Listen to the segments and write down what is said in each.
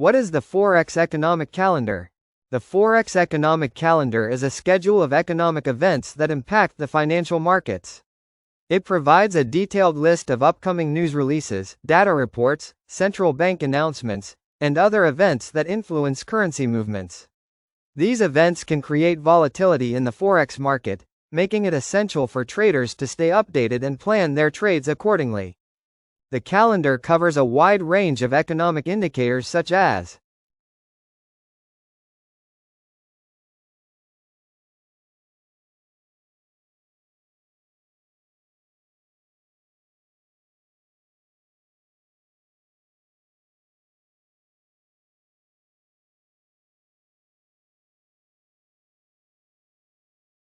What is the Forex Economic Calendar? The Forex Economic Calendar is a schedule of economic events that impact the financial markets. It provides a detailed list of upcoming news releases, data reports, central bank announcements, and other events that influence currency movements. These events can create volatility in the Forex market, making it essential for traders to stay updated and plan their trades accordingly. The calendar covers a wide range of economic indicators such as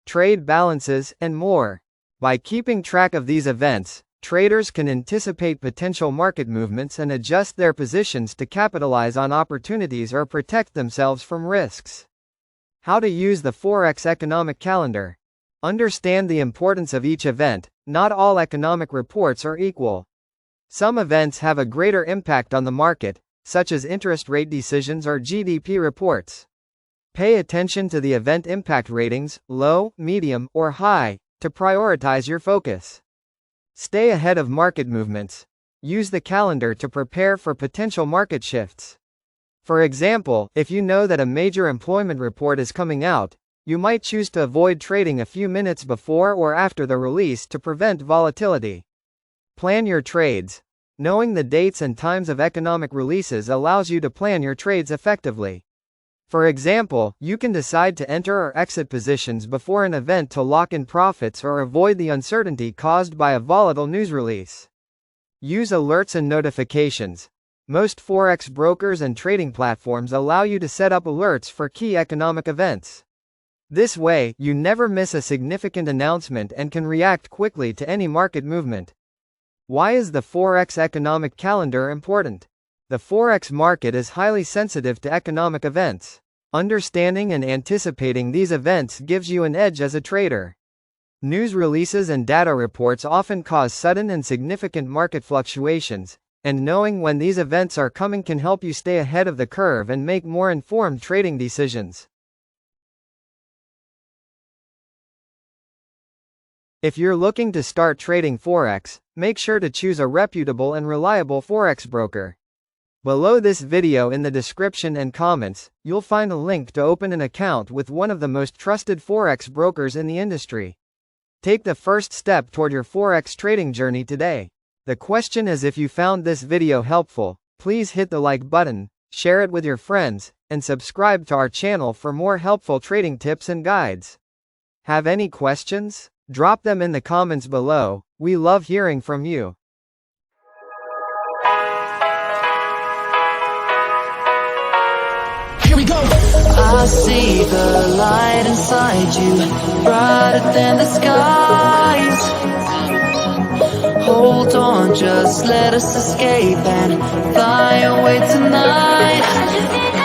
trade balances, and more. By keeping track of these events, traders can anticipate potential market movements and adjust their positions to capitalize on opportunities or protect themselves from risks. How to use the Forex Economic Calendar. Understand the importance of each event. Not all economic reports are equal. Some events have a greater impact on the market, such as interest rate decisions or GDP reports. Pay attention to the event impact ratings, low, medium, or high, to prioritize your focus. Stay ahead of market movements. Use the calendar to prepare for potential market shifts. For example, if you know that a major employment report is coming out, you might choose to avoid trading a few minutes before or after the release to prevent volatility. Plan your trades. Knowing the dates and times of economic releases allows you to plan your trades effectively. For example, you can decide to enter or exit positions before an event to lock in profits or avoid the uncertainty caused by a volatile news release. Use alerts and notifications. Most Forex brokers and trading platforms allow you to set up alerts for key economic events. This way, you never miss a significant announcement and can react quickly to any market movement. Why is the Forex Economic Calendar important? The Forex market is highly sensitive to economic events. Understanding and anticipating these events gives you an edge as a trader. News releases and data reports often cause sudden and significant market fluctuations, and knowing when these events are coming can help you stay ahead of the curve and make more informed trading decisions. If you're looking to start trading Forex, make sure to choose a reputable and reliable Forex broker. Below this video in the description and comments, you'll find a link to open an account with one of the most trusted Forex brokers in the industry. Take the first step toward your Forex trading journey today. The question is, if you found this video helpful, please hit the like button, share it with your friends, and subscribe to our channel for more helpful trading tips and guides. Have any questions? Drop them in the comments below. We love hearing from you. Here we go. I see the light inside you, brighter than the skies. Hold on, just let us escape and fly away tonight.